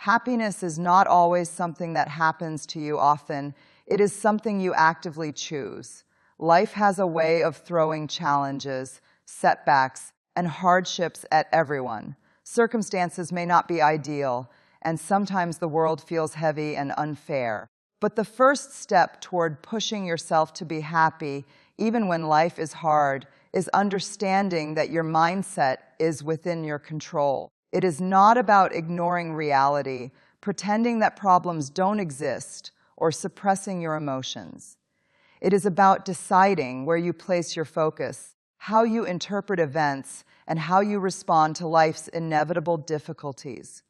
Happiness is not always something that happens to you often. It is something you actively choose. Life has a way of throwing challenges, setbacks, and hardships at everyone. Circumstances may not be ideal, and sometimes the world feels heavy and unfair. But the first step toward pushing yourself to be happy, even when life is hard, is understanding that your mindset is within your control. It is not about ignoring reality, pretending that problems don't exist, or suppressing your emotions. It is about deciding where you place your focus, how you interpret events, and how you respond to life's inevitable difficulties.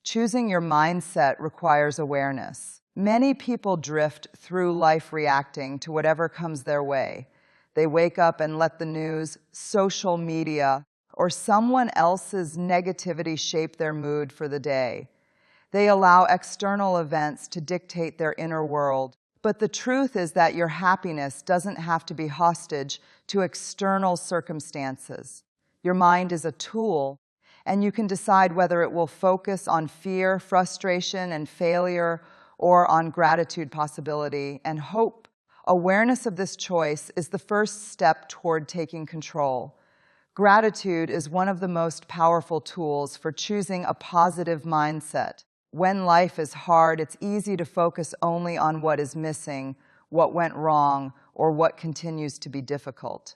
Choosing your mindset requires awareness. Many people drift through life reacting to whatever comes their way. They wake up and let the news, social media, or someone else's negativity shape their mood for the day. They allow external events to dictate their inner world. But the truth is that your happiness doesn't have to be hostage to external circumstances. Your mind is a tool, and you can decide whether it will focus on fear, frustration, and failure, or on gratitude, possibility, and hope. Awareness of this choice is the first step toward taking control. Gratitude is one of the most powerful tools for choosing a positive mindset. When life is hard, it's easy to focus only on what is missing, what went wrong, or what continues to be difficult.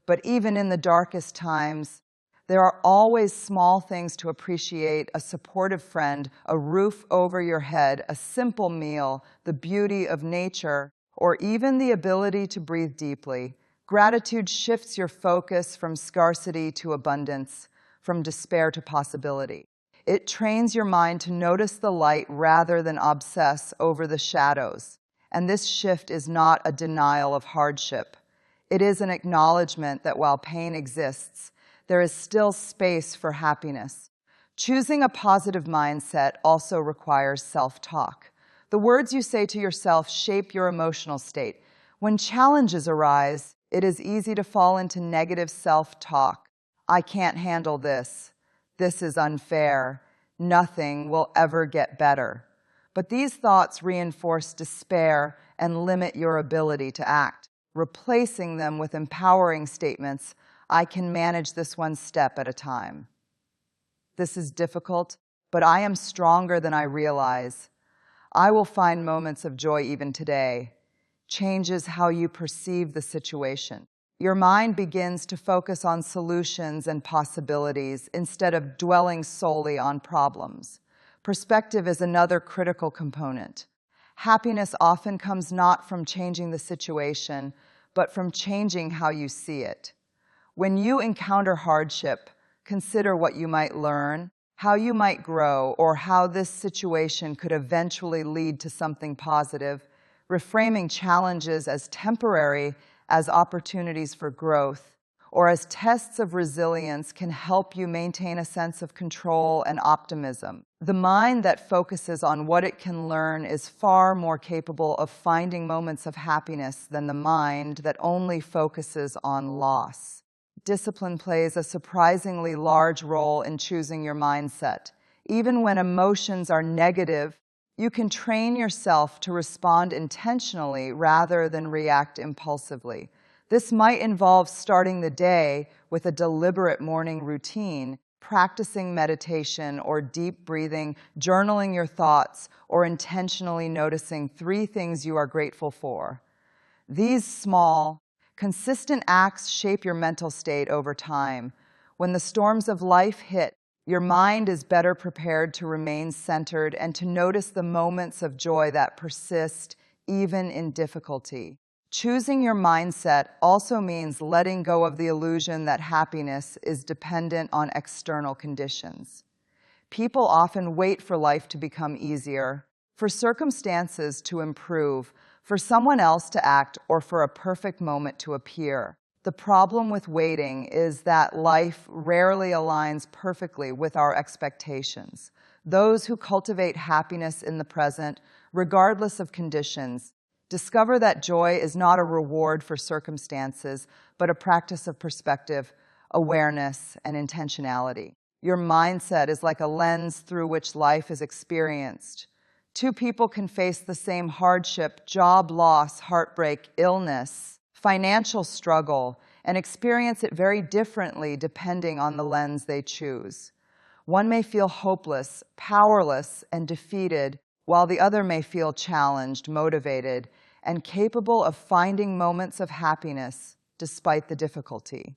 But even in the darkest times, there are always small things to appreciate: a supportive friend, a roof over your head, a simple meal, the beauty of nature, or even the ability to breathe deeply. Gratitude shifts your focus from scarcity to abundance, from despair to possibility. It trains your mind to notice the light rather than obsess over the shadows. And this shift is not a denial of hardship. It is an acknowledgement that while pain exists, there is still space for happiness. Choosing a positive mindset also requires self-talk. The words you say to yourself shape your emotional state. When challenges arise, it is easy to fall into negative self-talk. I can't handle this. This is unfair. Nothing will ever get better. But these thoughts reinforce despair and limit your ability to act. Replacing them with empowering statements: I can manage this one step at a time. This is difficult, but I am stronger than I realize. I will find moments of joy even today. Changes how you perceive the situation. Your mind begins to focus on solutions and possibilities instead of dwelling solely on problems. Perspective is another critical component. Happiness often comes not from changing the situation, but from changing how you see it. When you encounter hardship, consider what you might learn, how you might grow, or how this situation could eventually lead to something positive. Reframing challenges as temporary, as opportunities for growth, or as tests of resilience can help you maintain a sense of control and optimism. The mind that focuses on what it can learn is far more capable of finding moments of happiness than the mind that only focuses on loss. Discipline plays a surprisingly large role in choosing your mindset. Even when emotions are negative, you can train yourself to respond intentionally rather than react impulsively. This might involve starting the day with a deliberate morning routine, practicing meditation or deep breathing, journaling your thoughts, or intentionally noticing 3 things you are grateful for. These small, consistent acts shape your mental state over time. When the storms of life hit, your mind is better prepared to remain centered and to notice the moments of joy that persist even in difficulty. Choosing your mindset also means letting go of the illusion that happiness is dependent on external conditions. People often wait for life to become easier, for circumstances to improve, for someone else to act, or for a perfect moment to appear. The problem with waiting is that life rarely aligns perfectly with our expectations. Those who cultivate happiness in the present, regardless of conditions, discover that joy is not a reward for circumstances, but a practice of perspective, awareness, and intentionality. Your mindset is like a lens through which life is experienced. Two people can face the same hardship, job loss, heartbreak, illness, financial struggle, and experience it very differently depending on the lens they choose. One may feel hopeless, powerless, and defeated, while the other may feel challenged, motivated, and capable of finding moments of happiness despite the difficulty.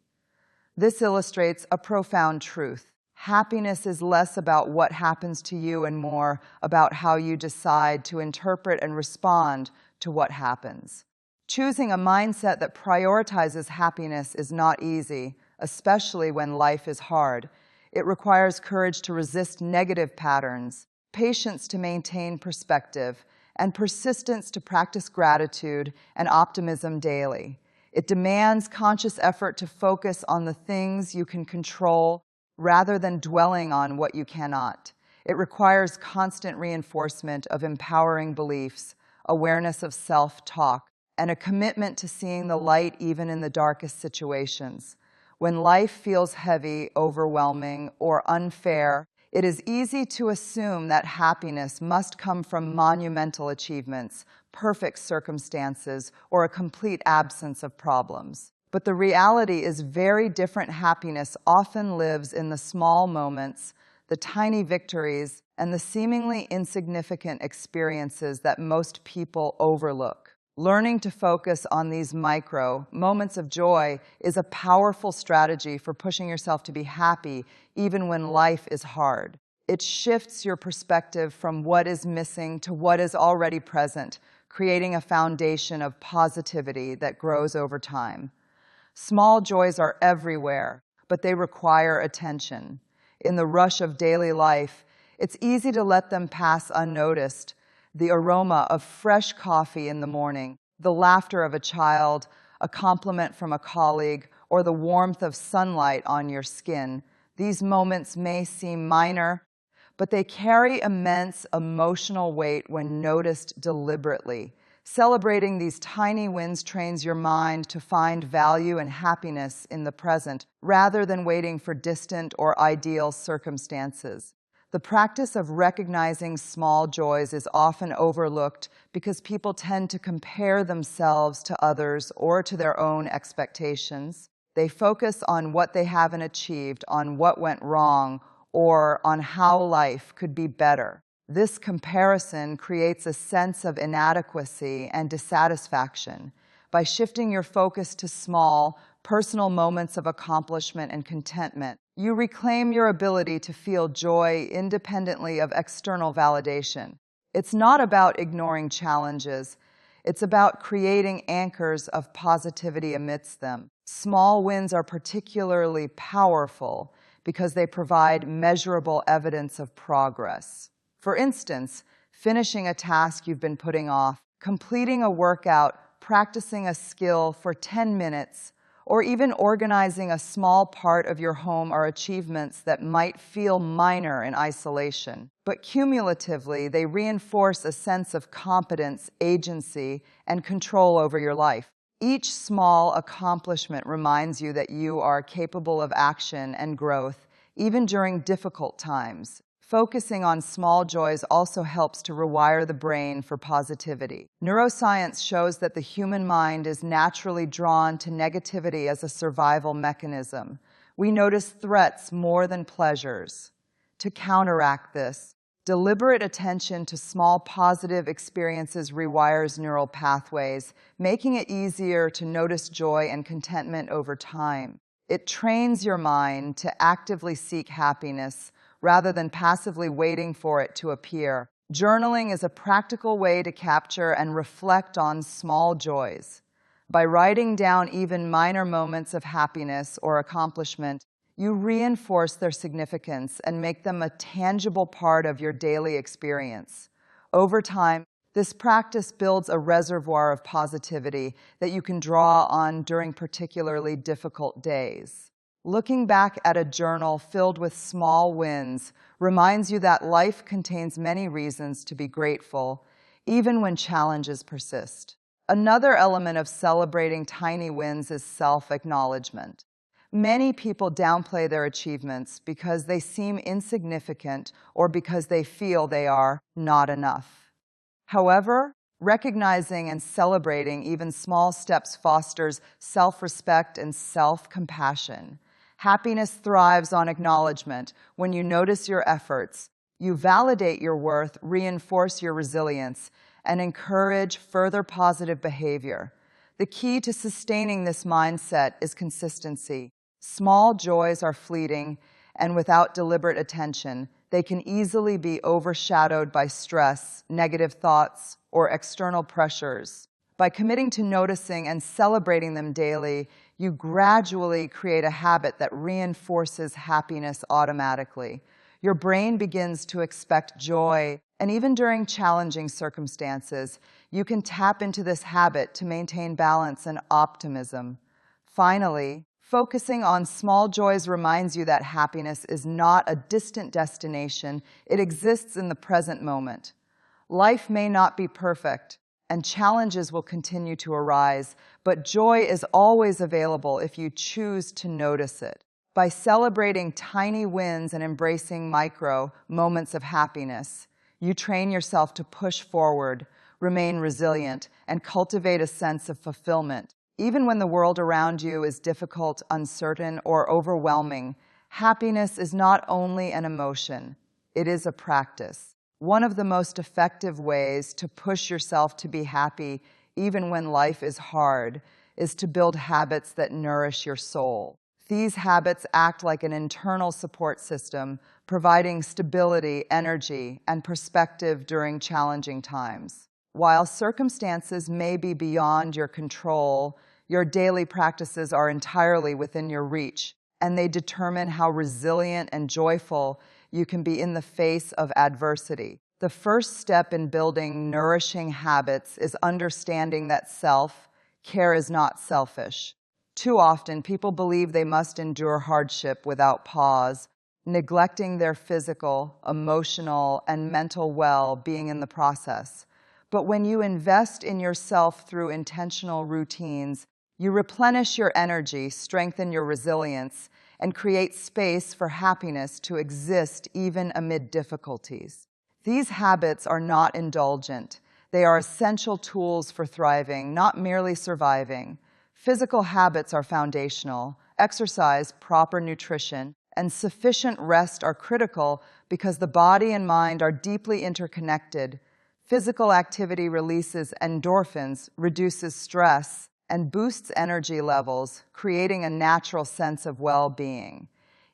This illustrates a profound truth. Happiness is less about what happens to you and more about how you decide to interpret and respond to what happens. Choosing a mindset that prioritizes happiness is not easy, especially when life is hard. It requires courage to resist negative patterns, patience to maintain perspective, and persistence to practice gratitude and optimism daily. It demands conscious effort to focus on the things you can control rather than dwelling on what you cannot. It requires constant reinforcement of empowering beliefs, awareness of self-talk, and a commitment to seeing the light even in the darkest situations. When life feels heavy, overwhelming, or unfair, it is easy to assume that happiness must come from monumental achievements, perfect circumstances, or a complete absence of problems. But the reality is very different. Happiness often lives in the small moments, the tiny victories, and the seemingly insignificant experiences that most people overlook. Learning to focus on these micro moments of joy is a powerful strategy for pushing yourself to be happy even when life is hard. It shifts your perspective from what is missing to what is already present, creating a foundation of positivity that grows over time. Small joys are everywhere, but they require attention. In the rush of daily life, it's easy to let them pass unnoticed. The aroma of fresh coffee in the morning, the laughter of a child, a compliment from a colleague, or the warmth of sunlight on your skin. These moments may seem minor, but they carry immense emotional weight when noticed deliberately. Celebrating these tiny wins trains your mind to find value and happiness in the present, rather than waiting for distant or ideal circumstances. The practice of recognizing small joys is often overlooked because people tend to compare themselves to others or to their own expectations. They focus on what they haven't achieved, on what went wrong, or on how life could be better. This comparison creates a sense of inadequacy and dissatisfaction. By shifting your focus to small, personal moments of accomplishment and contentment, you reclaim your ability to feel joy independently of external validation. It's not about ignoring challenges. It's about creating anchors of positivity amidst them. Small wins are particularly powerful because they provide measurable evidence of progress. For instance, finishing a task you've been putting off, completing a workout, practicing a skill for 10 minutes, or even organizing a small part of your home are achievements that might feel minor in isolation. But cumulatively, they reinforce a sense of competence, agency, and control over your life. Each small accomplishment reminds you that you are capable of action and growth, even during difficult times. Focusing on small joys also helps to rewire the brain for positivity. Neuroscience shows that the human mind is naturally drawn to negativity as a survival mechanism. We notice threats more than pleasures. To counteract this, deliberate attention to small positive experiences rewires neural pathways, making it easier to notice joy and contentment over time. It trains your mind to actively seek happiness, rather than passively waiting for it to appear. Journaling is a practical way to capture and reflect on small joys. By writing down even minor moments of happiness or accomplishment, you reinforce their significance and make them a tangible part of your daily experience. Over time, this practice builds a reservoir of positivity that you can draw on during particularly difficult days. Looking back at a journal filled with small wins reminds you that life contains many reasons to be grateful, even when challenges persist. Another element of celebrating tiny wins is self-acknowledgement. Many people downplay their achievements because they seem insignificant or because they feel they are not enough. However, recognizing and celebrating even small steps fosters self-respect and self-compassion. Happiness thrives on acknowledgement. When you notice your efforts, you validate your worth, reinforce your resilience, and encourage further positive behavior. The key to sustaining this mindset is consistency. Small joys are fleeting, and without deliberate attention, they can easily be overshadowed by stress, negative thoughts, or external pressures. By committing to noticing and celebrating them daily, you gradually create a habit that reinforces happiness automatically. Your brain begins to expect joy, and even during challenging circumstances, you can tap into this habit to maintain balance and optimism. Finally, focusing on small joys reminds you that happiness is not a distant destination, it exists in the present moment. Life may not be perfect, and challenges will continue to arise, but joy is always available if you choose to notice it. By celebrating tiny wins and embracing micro moments of happiness, you train yourself to push forward, remain resilient, and cultivate a sense of fulfillment. Even when the world around you is difficult, uncertain, or overwhelming, happiness is not only an emotion, it is a practice. One of the most effective ways to push yourself to be happy, even when life is hard, is to build habits that nourish your soul. These habits act like an internal support system, providing stability, energy, and perspective during challenging times. While circumstances may be beyond your control, your daily practices are entirely within your reach, and they determine how resilient and joyful you can be in the face of adversity. The first step in building nourishing habits is understanding that self-care is not selfish. Too often, people believe they must endure hardship without pause, neglecting their physical, emotional, and mental well-being in the process. But when you invest in yourself through intentional routines, you replenish your energy, strengthen your resilience, and create space for happiness to exist even amid difficulties. These habits are not indulgent. They are essential tools for thriving, not merely surviving. Physical habits are foundational. Exercise, proper nutrition, and sufficient rest are critical because the body and mind are deeply interconnected. Physical activity releases endorphins, reduces stress, and boosts energy levels, creating a natural sense of well-being.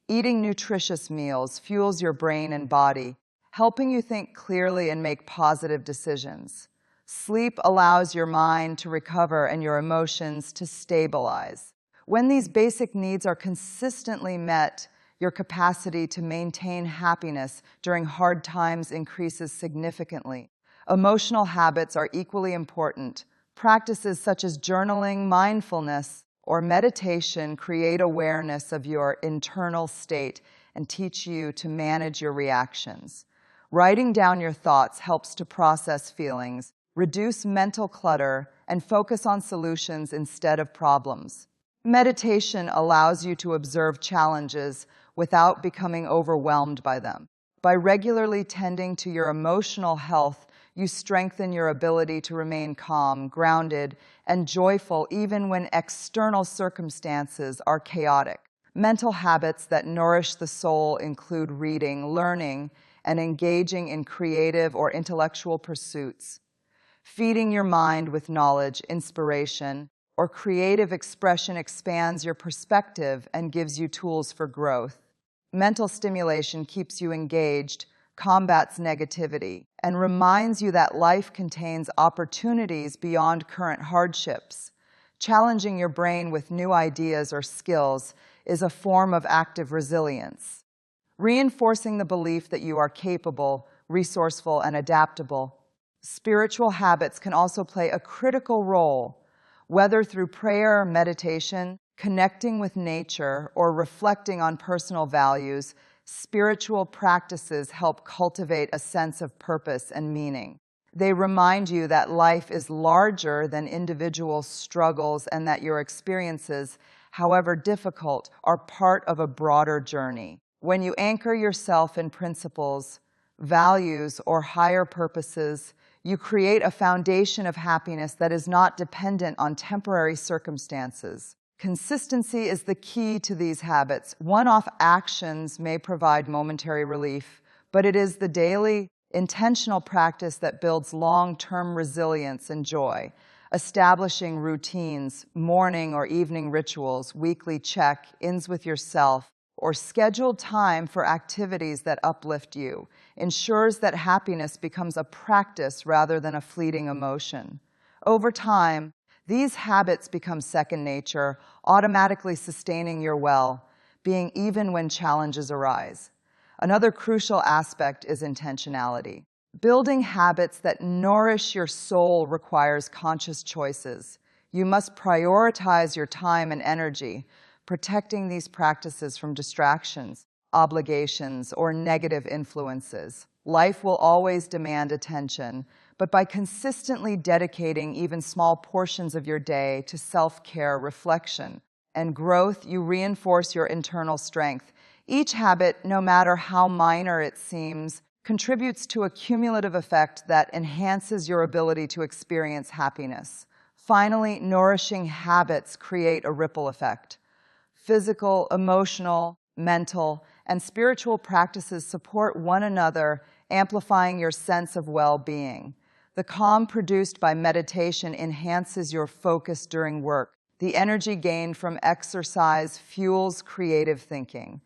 Eating nutritious meals fuels your brain and body, helping you think clearly and make positive decisions. Sleep allows your mind to recover and your emotions to stabilize. When these basic needs are consistently met, your capacity to maintain happiness during hard times increases significantly. Emotional habits are equally important. Practices such as journaling, mindfulness, or meditation create awareness of your internal state and teach you to manage your reactions. Writing down your thoughts helps to process feelings, reduce mental clutter, and focus on solutions instead of problems. Meditation allows you to observe challenges without becoming overwhelmed by them. By regularly tending to your emotional health, you strengthen your ability to remain calm, grounded, and joyful even when external circumstances are chaotic. Mental habits that nourish the soul include reading, learning, and engaging in creative or intellectual pursuits. Feeding your mind with knowledge, inspiration, or creative expression expands your perspective and gives you tools for growth. Mental stimulation keeps you engaged, combats negativity, and reminds you that life contains opportunities beyond current hardships. Challenging your brain with new ideas or skills is a form of active resilience. Reinforcing the belief that you are capable, resourceful, and adaptable. Spiritual habits can also play a critical role, whether through prayer, meditation, connecting with nature, or reflecting on personal values. Spiritual practices help cultivate a sense of purpose and meaning. They remind you that life is larger than individual struggles and that your experiences however difficult, are part of a broader journey. When you anchor yourself in principles, values, or higher purposes, you create a foundation of happiness that is not dependent on temporary circumstances. Consistency is the key to these habits. One-off actions may provide momentary relief, but it is the daily, intentional practice that builds long-term resilience and joy. Establishing routines, morning or evening rituals, weekly check-ins with yourself, or scheduled time for activities that uplift you ensures that happiness becomes a practice rather than a fleeting emotion. Over time, these habits become second nature, automatically sustaining your well-being even when challenges arise. Another crucial aspect is intentionality. Building habits that nourish your soul requires conscious choices. You must prioritize your time and energy, protecting these practices from distractions, obligations, or negative influences. Life will always demand attention, but by consistently dedicating even small portions of your day to self-care, reflection, and growth, you reinforce your internal strength. Each habit, no matter how minor it seems, contributes to a cumulative effect that enhances your ability to experience happiness. Finally, nourishing habits create a ripple effect. Physical, emotional, mental, and spiritual practices support one another, amplifying your sense of well-being. The calm produced by meditation enhances your focus during work. The energy gained from exercise fuels creative thinking.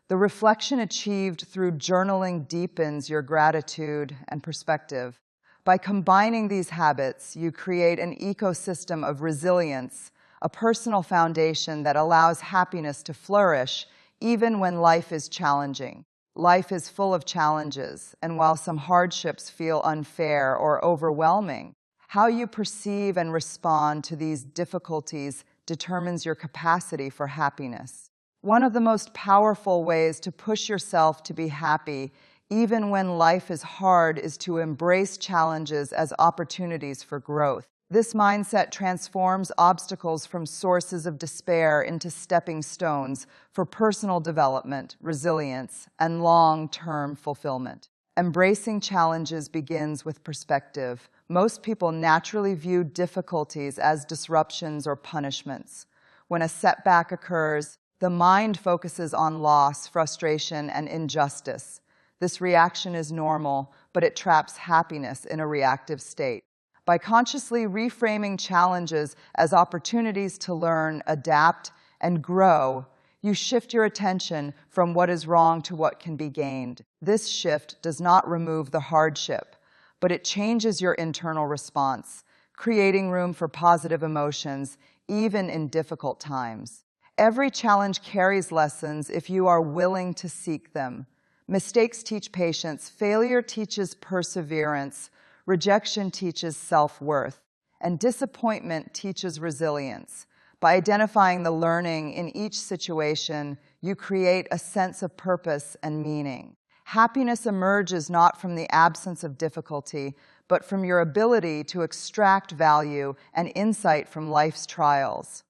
The reflection achieved through journaling deepens your gratitude and perspective. By combining these habits, you create an ecosystem of resilience, a personal foundation that allows happiness to flourish even when life is challenging. Life is full of challenges, and while some hardships feel unfair or overwhelming, how you perceive and respond to these difficulties determines your capacity for happiness. One of the most powerful ways to push yourself to be happy, even when life is hard, is to embrace challenges as opportunities for growth. This mindset transforms obstacles from sources of despair into stepping stones for personal development, resilience, and long-term fulfillment. Embracing challenges begins with perspective. Most people naturally view difficulties as disruptions or punishments. When a setback occurs, the mind focuses on loss, frustration, and injustice. This reaction is normal, but it traps happiness in a reactive state. By consciously reframing challenges as opportunities to learn, adapt, and grow, you shift your attention from what is wrong to what can be gained. This shift does not remove the hardship, but it changes your internal response, creating room for positive emotions, even in difficult times. Every challenge carries lessons if you are willing to seek them. Mistakes teach patience, failure teaches perseverance, rejection teaches self-worth, and disappointment teaches resilience. By identifying the learning in each situation, you create a sense of purpose and meaning. Happiness emerges not from the absence of difficulty, but from your ability to extract value and insight from life's trials.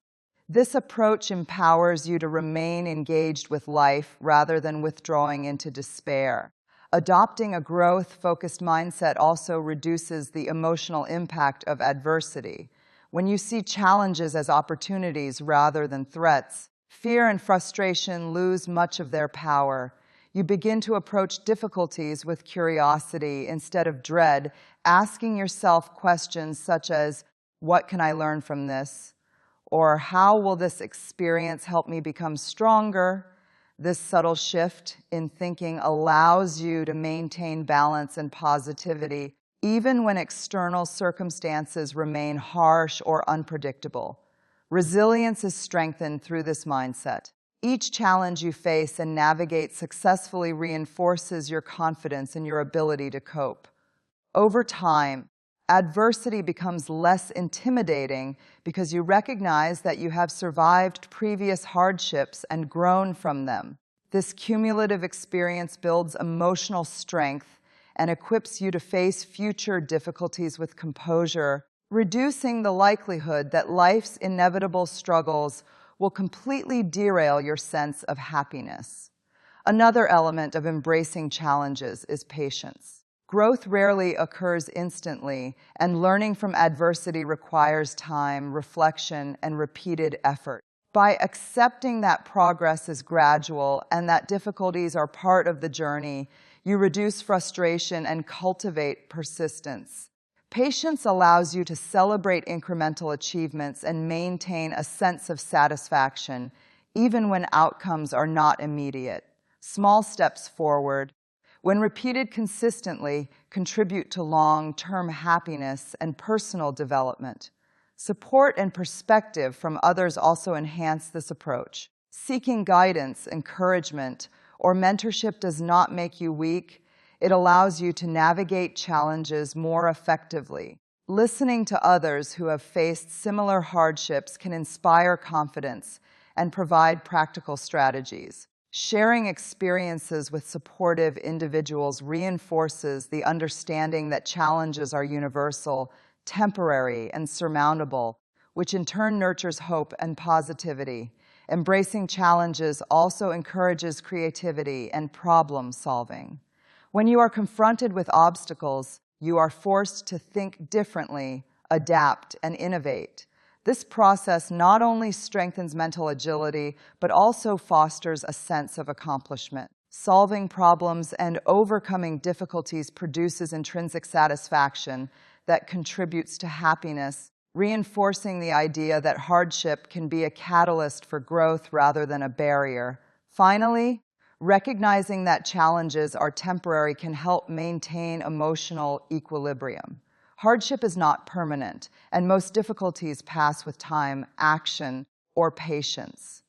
This approach empowers you to remain engaged with life rather than withdrawing into despair. Adopting a growth-focused mindset also reduces the emotional impact of adversity. When you see challenges as opportunities rather than threats, fear and frustration lose much of their power. You begin to approach difficulties with curiosity instead of dread, asking yourself questions such as, "What can I learn from this?" Or, "How will this experience help me become stronger?" This subtle shift in thinking allows you to maintain balance and positivity even when external circumstances remain harsh or unpredictable. Resilience is strengthened through this mindset. Each challenge you face and navigate successfully reinforces your confidence in your ability to cope. Over time, adversity becomes less intimidating because you recognize that you have survived previous hardships and grown from them. This cumulative experience builds emotional strength and equips you to face future difficulties with composure, reducing the likelihood that life's inevitable struggles will completely derail your sense of happiness. Another element of embracing challenges is patience. Growth rarely occurs instantly, and learning from adversity requires time, reflection, and repeated effort. By accepting that progress is gradual and that difficulties are part of the journey, you reduce frustration and cultivate persistence. Patience allows you to celebrate incremental achievements and maintain a sense of satisfaction, even when outcomes are not immediate. Small steps forward, when repeated consistently, contribute to long-term happiness and personal development. Support and perspective from others also enhance this approach. Seeking guidance, encouragement, or mentorship does not make you weak. It allows you to navigate challenges more effectively. Listening to others who have faced similar hardships can inspire confidence and provide practical strategies. Sharing experiences with supportive individuals reinforces the understanding that challenges are universal, temporary, and surmountable, which in turn nurtures hope and positivity. Embracing challenges also encourages creativity and problem solving. When you are confronted with obstacles, you are forced to think differently, adapt, and innovate. This process not only strengthens mental agility, but also fosters a sense of accomplishment. Solving problems and overcoming difficulties produces intrinsic satisfaction that contributes to happiness, reinforcing the idea that hardship can be a catalyst for growth rather than a barrier. Finally, recognizing that challenges are temporary can help maintain emotional equilibrium. Hardship is not permanent, and most difficulties pass with time, action, or patience.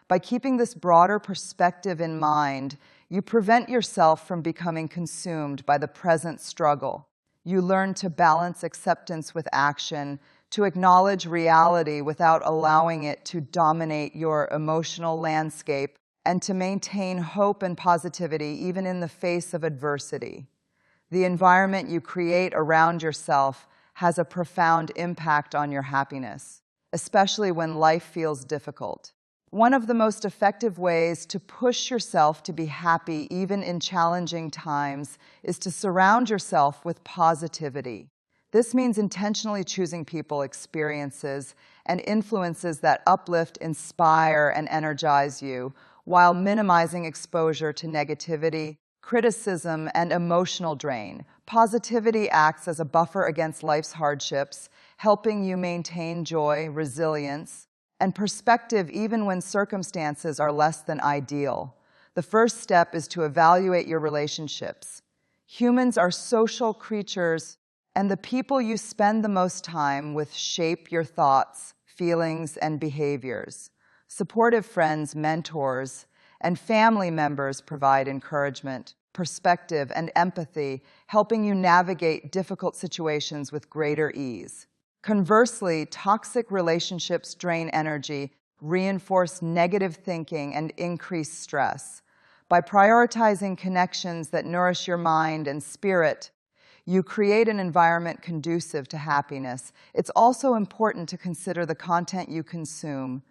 By keeping this broader perspective in mind, you prevent yourself from becoming consumed by the present struggle. You learn to balance acceptance with action, to acknowledge reality without allowing it to dominate your emotional landscape, and to maintain hope and positivity even in the face of adversity. The environment you create around yourself has a profound impact on your happiness, especially when life feels difficult. One of the most effective ways to push yourself to be happy even in challenging times is to surround yourself with positivity. This means intentionally choosing people, experiences, and influences that uplift, inspire, and energize you, while minimizing exposure to negativity, criticism, and emotional drain. Positivity acts as a buffer against life's hardships, helping you maintain joy, resilience, and perspective even when circumstances are less than ideal. The first step is to evaluate your relationships. Humans are social creatures, and the people you spend the most time with shape your thoughts, feelings, and behaviors. Supportive friends, mentors, and family members provide encouragement, perspective, and empathy, helping you navigate difficult situations with greater ease. Conversely, toxic relationships drain energy, reinforce negative thinking, and increase stress. By prioritizing connections that nourish your mind and spirit, you create an environment conducive to happiness. It's also important to consider the content you consume.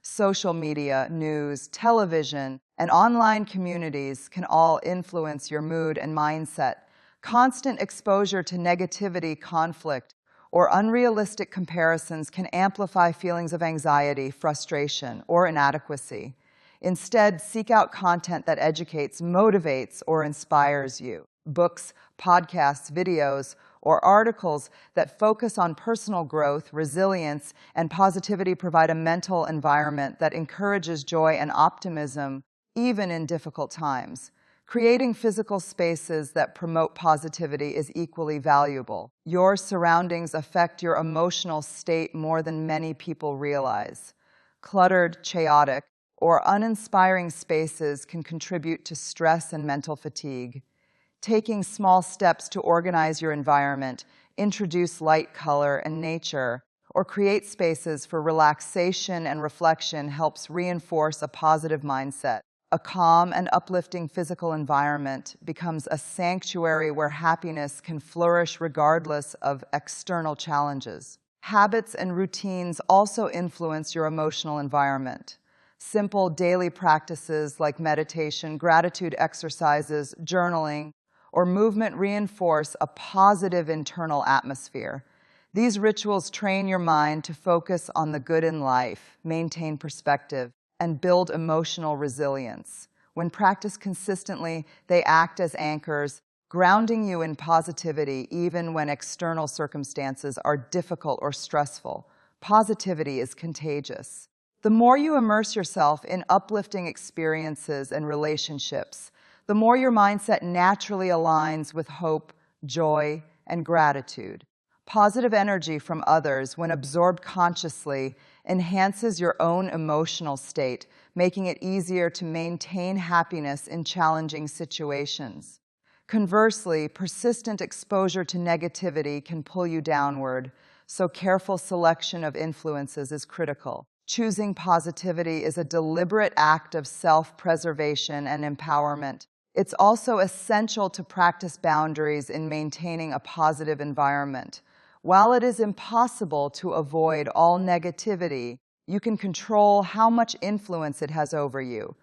Social media, news, television, and online communities can all influence your mood and mindset. Constant exposure to negativity, conflict, or unrealistic comparisons can amplify feelings of anxiety, frustration, or inadequacy. Instead, seek out content that educates, motivates, or inspires you. Books, podcasts, videos, or articles that focus on personal growth, resilience, and positivity provide a mental environment that encourages joy and optimism, even in difficult times. Creating physical spaces that promote positivity is equally valuable. Your surroundings affect your emotional state more than many people realize. Cluttered, chaotic, or uninspiring spaces can contribute to stress and mental fatigue. Taking small steps to organize your environment, introduce light, color, and nature, or create spaces for relaxation and reflection helps reinforce a positive mindset. A calm and uplifting physical environment becomes a sanctuary where happiness can flourish regardless of external challenges. Habits and routines also influence your emotional environment. Simple daily practices like meditation, gratitude exercises, journaling, or movement reinforce a positive internal atmosphere. These rituals train your mind to focus on the good in life, maintain perspective, and build emotional resilience. When practiced consistently, they act as anchors, grounding you in positivity even when external circumstances are difficult or stressful. Positivity is contagious. The more you immerse yourself in uplifting experiences and relationships, the more your mindset naturally aligns with hope, joy, and gratitude. Positive energy from others, when absorbed consciously, enhances your own emotional state, making it easier to maintain happiness in challenging situations. Conversely, persistent exposure to negativity can pull you downward, so careful selection of influences is critical. Choosing positivity is a deliberate act of self-preservation and empowerment. It's also essential to practice boundaries in maintaining a positive environment. While it is impossible to avoid all negativity, you can control how much influence it has over you.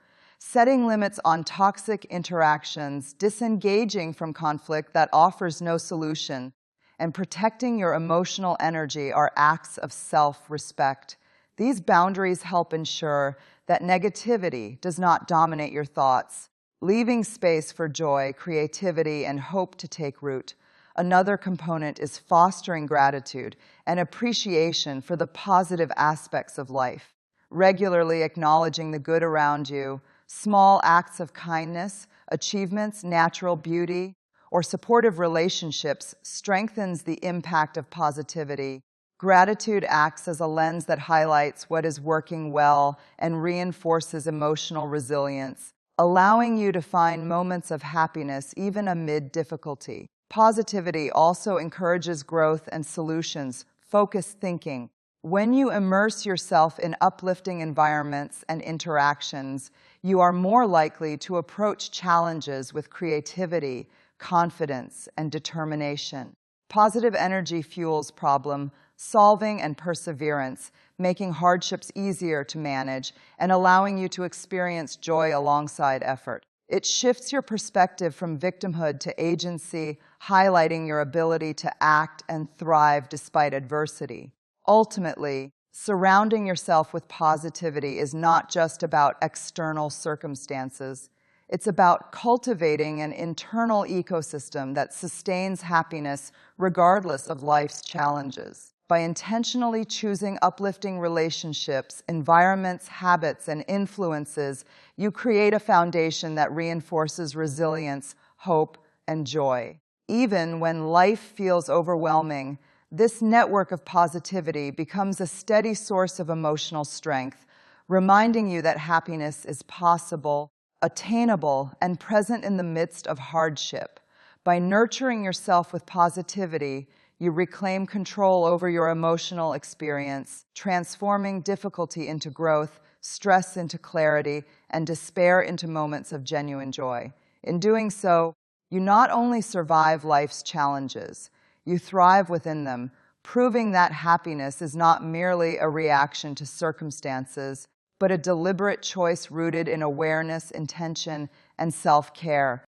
Setting limits on toxic interactions, disengaging from conflict that offers no solution, and protecting your emotional energy are acts of self-respect. These boundaries help ensure that negativity does not dominate your thoughts, leaving space for joy, creativity, and hope to take root. Another component is fostering gratitude and appreciation for the positive aspects of life. Regularly acknowledging the good around you, small acts of kindness, achievements, natural beauty, or supportive relationships strengthens the impact of positivity. Gratitude acts as a lens that highlights what is working well and reinforces emotional resilience, allowing you to find moments of happiness even amid difficulty. Positivity also encourages growth and solutions-focused thinking. When you immerse yourself in uplifting environments and interactions, you are more likely to approach challenges with creativity, confidence, and determination. Positive energy fuels problem solving and perseverance, making hardships easier to manage and allowing you to experience joy alongside effort. It shifts your perspective from victimhood to agency, highlighting your ability to act and thrive despite adversity. Ultimately, surrounding yourself with positivity is not just about external circumstances. It's about cultivating an internal ecosystem that sustains happiness regardless of life's challenges. By intentionally choosing uplifting relationships, environments, habits, and influences, you create a foundation that reinforces resilience, hope, and joy. Even when life feels overwhelming, this network of positivity becomes a steady source of emotional strength, reminding you that happiness is possible, attainable, and present in the midst of hardship. By nurturing yourself with positivity, you reclaim control over your emotional experience, transforming difficulty into growth, stress into clarity, and despair into moments of genuine joy. In doing so, you not only survive life's challenges, you thrive within them, proving that happiness is not merely a reaction to circumstances, but a deliberate choice rooted in awareness, intention, and self-care.